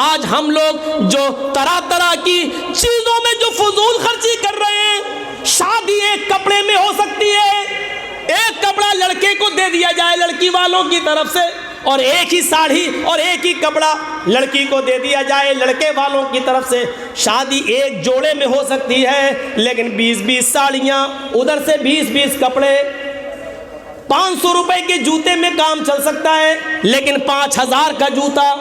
आज हम लोग जो तरह तरह की चीजों में जो फजूल खर्ची कर रहे हैं, शादी एक कपड़े में हो सकती है, एक कपड़ा लड़के को दे दिया जाए लड़की वालों की तरफ से, और एक ही साड़ी और एक ही कपड़ा लड़की को दे दिया जाए लड़के वालों की तरफ से। शादी एक जोड़े में हो सकती है, लेकिन 20-20 साड़ियाँ, उधर से 20-20 कपड़े। 500 रुपए के जूते में काम चल सकता है, लेकिन 5000 का जूता,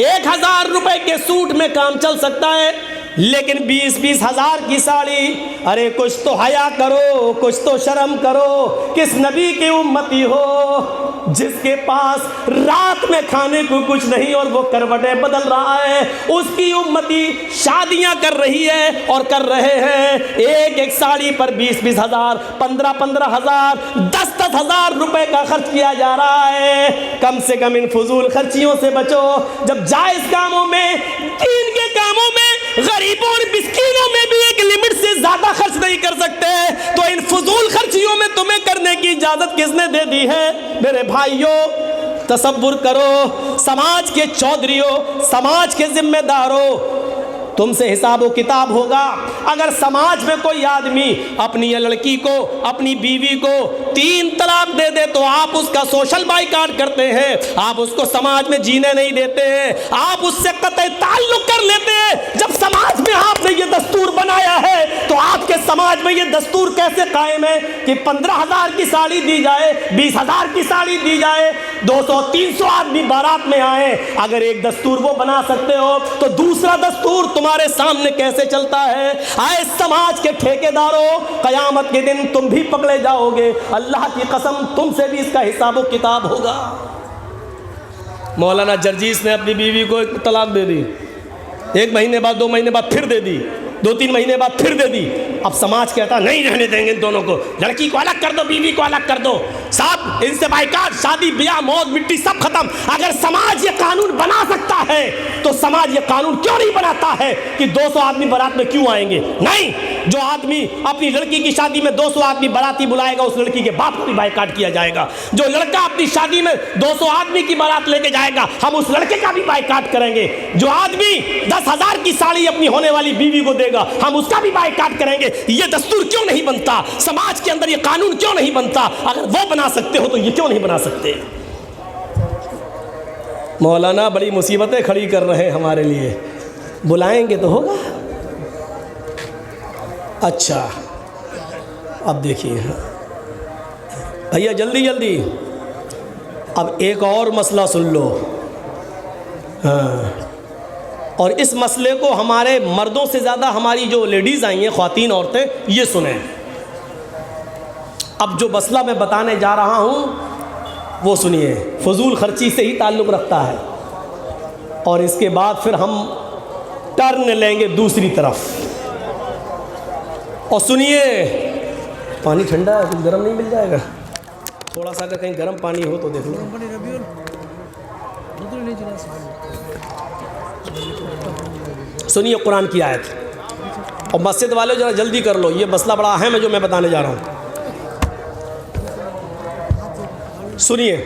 1000 रुपए के सूट में काम चल सकता है, लेकिन 20-20 हजार की साड़ी। अरे कुछ तो हया करो, कुछ तो शर्म करो। किस नबी की उम्मती हो जिसके पास रात में खाने को कुछ नहीं और वो करवटें बदल रहा है? उसकी उम्मती शादियां कर रही है और कर रहे हैं, एक एक साड़ी पर 20-20 हजार, 15-15 हजार, 10-10 हजार रुपए का खर्च किया जा रहा है। कम से कम इन फजूल खर्चियों से बचो। जब जायज कामों में, दीन के कामों में, गरीबों और मिस्कीनों में भी एक लिमिट से ज्यादा खर्च नहीं कर सकते, तो इन फजूल खर्चियों में तुम्हें करने की इजाजत किसने दे दी है? मेरे भाइयों, तसव्वुर करो, समाज के चौधरियों, समाज के जिम्मेदारों, तुमसे हिसाब व किताब होगा। अगर समाज में कोई आदमी अपनी लड़की को, अपनी बीवी को 3 तलाक दे दे तो आप उसका सोशल बाइकाट करते हैं, आप उसको समाज में जीने नहीं देते हैं, आप उससे कतई ताल्लुक कर लेते हैं। जब समाज में आपने ये दस्तूर बनाया है, तो आपके समाज में ये दस्तूर कैसे कायम है कि 15,000 की साड़ी दी जाए, 20,000 की साड़ी दी जाए, 200-300 आदमी बारात में आए? अगर एक दस्तूर वो बना सकते हो, तो दूसरा दस्तूर तुम्हारे सामने कैसे चलता है? आए समाज के ठेकेदारों, कयामत के दिन तुम भी पकड़े जाओगे। अल्लाह की कसम, तुमसे भी इसका हिसाब व किताब होगा। मौलाना जर्जीस ने अपनी बीवी को एक तलाक दे दी, 1 महीने बाद, 2 महीने बाद फिर दे दी, 2-3 महीने बाद फिर दे दी। अब समाज कहता नहीं रहने देंगे इन दोनों को, लड़की को अलग कर दो, बीवी को अलग कर दो, साहब इनसे बाइकाट, शादी ब्याह मौत मिट्टी सब खत्म। अगर समाज ये कानून बना सकता है, तो समाज ये कानून क्यों नहीं बनाता है कि 200 आदमी बारात में क्यों आएंगे? नहीं, जो आदमी अपनी लड़की की शादी में 200 आदमी बाराती बुलाएगा, उस लड़की के बाप को भी बाइकाट किया जाएगा। जो लड़का अपनी शादी में 200 आदमी की बारात लेके जाएगा, हम उस लड़के का भी बाइकाट करेंगे। जो आदमी 10,000 की साड़ी अपनी होने वाली बीवी को देगा, हम उसका भी बाइकाट करेंगे। ये दस्तूर क्यों नहीं बनता? समाज के अंदर ये कानून क्यों नहीं बनता? अगर वो बना सकते हो तो ये क्यों नहीं बना सकते? मौलाना बड़ी मुसीबतें खड़ी कर रहे हैं हमारे लिए, बुलाएंगे तो होगा। अच्छा, अब देखिए भैया, जल्दी जल्दी अब एक और मसला सुन लो। हाँ, और इस मसले को हमारे मर्दों से ज़्यादा हमारी जो लेडीज़ आई हैं, ख्वातीन औरतें, ये सुने। अब जो मसला मैं बताने जा रहा हूँ वो सुनिए, फजूल खर्ची से ही ताल्लुक़ रखता है, और इसके बाद फिर हम टर्न लेंगे दूसरी तरफ। और सुनिए, पानी ठंडा है, कुछ गर्म नहीं मिल जाएगा? थोड़ा सा अगर कहीं गर्म पानी हो तो देख लो। सुनिए कुरान की आयत, और मस्जिद वाले जरा जल्दी कर लो, ये मसला बड़ा अहम है जो मैं बताने जा रहा हूँ। सुनिए,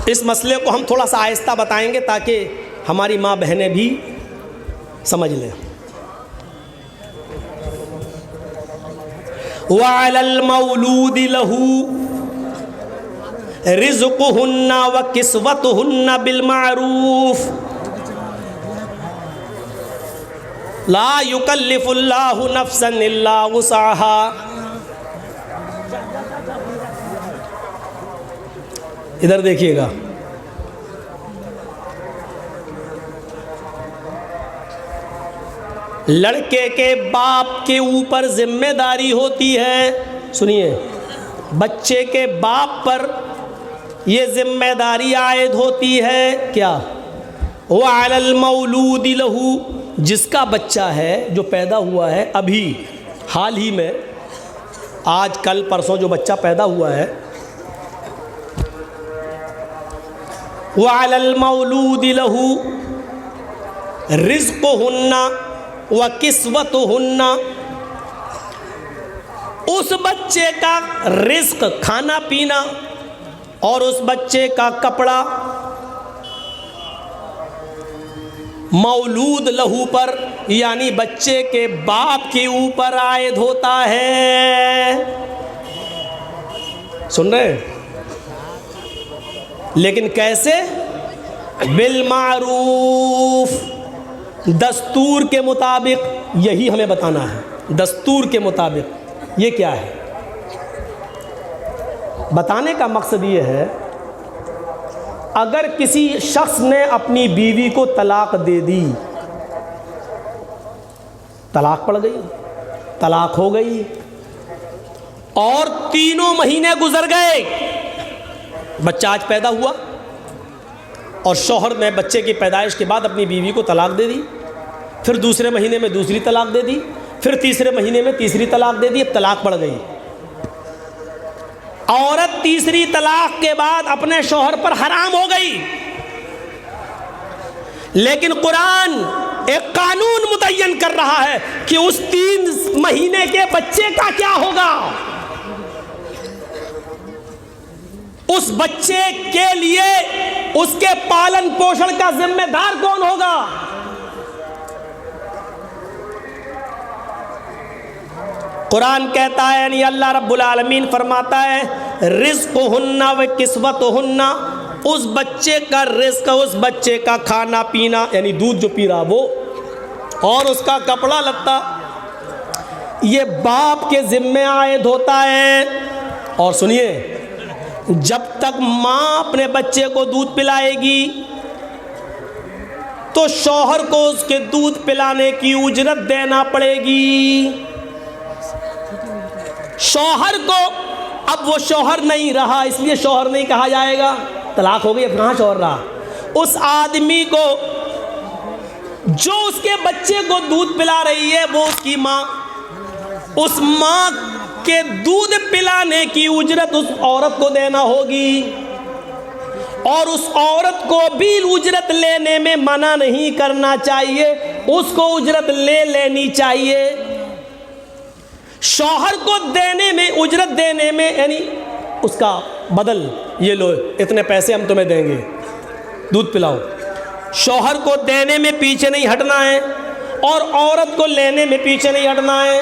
इस मसले को हम थोड़ा सा आहिस्ता बताएंगे ताकि हमारी माँ बहनें भी समझ लें। वअलल मौलूदि लहू रिज़्क़ुहुन्ना व किस्वतुहुन्ना बिल मारूफ ला युकल्लिफुल्लाहु नफ्सन इल्ला वुसअहा। इधर देखिएगा, लड़के के बाप के ऊपर जिम्मेदारी होती है। सुनिए, बच्चे के बाप पर ये जिम्मेदारी आयद होती है क्या? वअलल मौलूदि लहू, जिसका बच्चा है, जो पैदा हुआ है अभी हाल ही में, आज कल परसों जो बच्चा पैदा हुआ है, वअलल मौलूदि लहू रिज़्क़ुहुन्ना व किस्वतुहुन्ना, उस बच्चे का रिज़्क़, खाना पीना, और उस बच्चे का कपड़ा मौलूद लहू पर यानी बच्चे के बाप के ऊपर आयद होता है। सुन रहे हैं? लेकिन कैसे? बिल मारूफ, दस्तूर के मुताबिक। यही हमें बताना है, दस्तूर के मुताबिक। ये क्या है? बताने का मकसद ये है, अगर किसी शख्स ने अपनी बीवी को तलाक दे दी, तलाक पड़ गई, तलाक हो गई, और 3 महीने गुजर गए, बच्चा आज पैदा हुआ और शौहर ने बच्चे की पैदाइश के बाद अपनी बीवी को तलाक दे दी, फिर दूसरे महीने में दूसरी तलाक दे दी, फिर तीसरे महीने में तीसरी तलाक दे दी। अब तलाक पड़ गई। औरत तीसरी तलाक के बाद अपने शौहर पर हराम हो गई। लेकिन कुरान एक कानून मुतय्यन कर रहा है कि उस 3 महीने के बच्चे का क्या होगा। उस बच्चे के लिए उसके पालन पोषण का जिम्मेदार कौन होगा? कुरान कहता है, यानी अल्लाह रब्बुल आलमीन फरमाता है, रिज़्क़ुहुन्ना व किस्वतुहुन्ना, उस बच्चे का रिज़्क़, उस बच्चे का खाना पीना यानी दूध जो पी रहा वो, और उसका कपड़ा लत्ता, ये बाप के जिम्मे आयद होता है। और सुनिए, जब तक माँ अपने बच्चे को दूध पिलाएगी तो शौहर को उसके दूध पिलाने की उजरत देना पड़ेगी। शौहर को, अब वो शौहर नहीं रहा इसलिए शौहर नहीं कहा जाएगा, तलाक हो गई, अब कहाँ शौहर रहा। उस आदमी को जो उसके बच्चे को दूध पिला रही है वो उसकी माँ, उस माँ के दूध पिलाने की उजरत उस औरत को देना होगी। और उस औरत को भी उजरत लेने में मना नहीं करना चाहिए, उसको उजरत ले लेनी चाहिए। शौहर को देने में, उजरत देने में, यानी उसका बदल, ये लो इतने पैसे हम तुम्हें देंगे, दूध पिलाओ। शौहर को देने में पीछे नहीं हटना है और औरत को लेने में पीछे नहीं हटना है।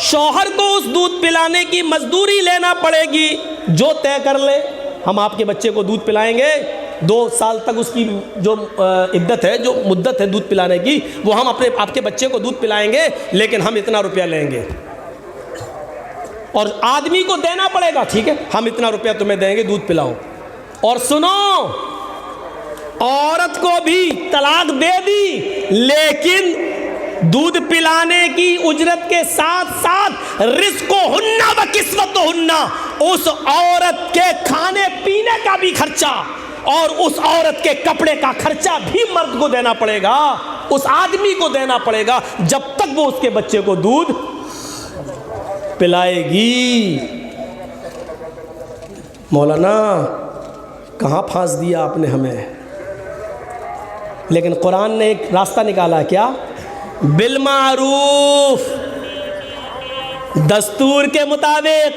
शौहर को उस दूध पिलाने की मजदूरी लेना पड़ेगी जो तय कर ले, हम आपके बच्चे को दूध पिलाएंगे, 2 साल तक उसकी जो इद्दत है, जो मुद्दत है दूध पिलाने की, वो हम आपके बच्चे को दूध पिलाएंगे, लेकिन हम इतना रुपया लेंगे। और आदमी को देना पड़ेगा, ठीक है हम इतना रुपया तुम्हें देंगे, दूध पिलाओ। और सुनो, औरत को भी तलाक दे दी, लेकिन दूध पिलाने की उजरत के साथ साथ रिज़्क़ुहुन्ना व किस्वतुहुन्ना, उस औरत के खाने पीने का भी खर्चा और उस औरत के कपड़े का खर्चा भी मर्द को देना पड़ेगा, उस आदमी को देना पड़ेगा, जब तक वो उसके बच्चे को दूध पिलाएगी। मौलाना कहाँ फांस दिया आपने हमें। लेकिन कुरान ने एक रास्ता निकाला, क्या? बिल मारूफ, दस्तूर के मुताबिक,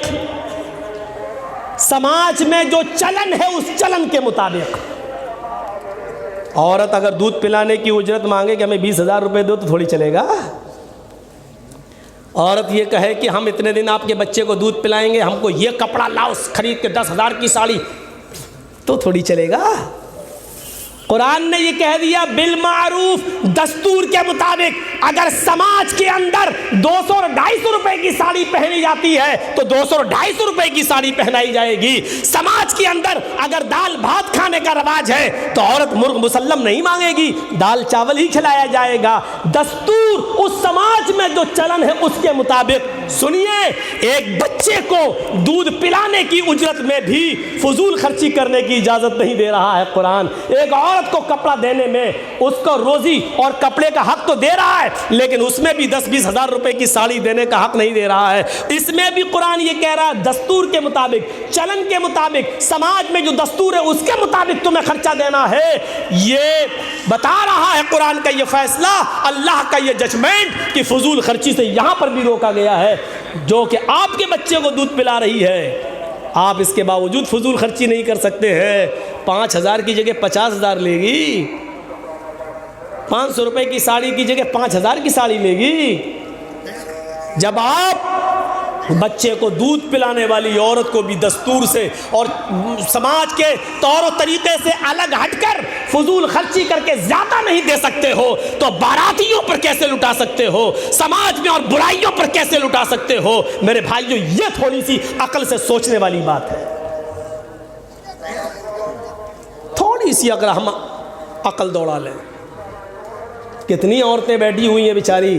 समाज में जो चलन है उस चलन के मुताबिक। औरत अगर दूध पिलाने की उजरत मांगे कि हमें 20,000 रुपये दो तो थोड़ी चलेगा। औरत ये कहे कि हम इतने दिन आपके बच्चे को दूध पिलाएंगे, हमको ये कपड़ा लाओ खरीद के 10,000 की साड़ी, तो थोड़ी चलेगा। कुरान ने ये कह दिया बिल मारूफ, दस्तूर के मुताबिक। अगर समाज के अंदर 200 और 250 रुपए की साड़ी पहनी जाती है तो 200 और 250 रुपए की साड़ी पहनाई जाएगी। समाज के अंदर अगर दाल भात खाने का रवाज है तो औरत मुर्ग मुसल्लम नहीं मांगेगी, दाल चावल ही खिलाया जाएगा। दस्तूर उस समाज में जो चलन है उसके मुताबिक। सुनिए, एक बच्चे को दूध पिलाने की उजरत में भी फजूल खर्ची करने की इजाजत नहीं दे रहा है कुरान। एक औरत को कपड़ा देने में उसको रोजी और कपड़े का हक तो दे रहा है, लेकिन उसमें भी 10-20 हज़ार रुपए की साड़ी देने का हक नहीं दे रहा है। इसमें भी कुरान ये कह रहा है दस्तूर के मुताबिक, चलन के मुताबिक, समाज में जो दस्तूर है उसके मुताबिक तुम्हें खर्चा देना है। ये बता रहा है कुरान का ये फैसला, अल्लाह का ये जजमेंट कि फजूल खर्ची से यहां पर भी रोका गया है। जो कि आपके बच्चे को दूध पिला रही है, आप इसके बावजूद फजूल खर्ची नहीं कर सकते हैं। 5,000 की जगह 50,000 लेगी, 500 रुपये की साड़ी की जगह 5,000 की साड़ी लेगी। जब आप बच्चे को दूध पिलाने वाली औरत को भी दस्तूर से और समाज के तौर तरीके से अलग हटकर फजूल खर्ची करके ज़्यादा नहीं दे सकते हो, तो बारातियों पर कैसे लुटा सकते हो, समाज में और बुराइयों पर कैसे लुटा सकते हो। मेरे भाइयों, ये थोड़ी सी अकल से सोचने वाली बात है। थोड़ी सी अगर हम अकल दौड़ा लें। कितनी औरतें बैठी हुई हैं बेचारी,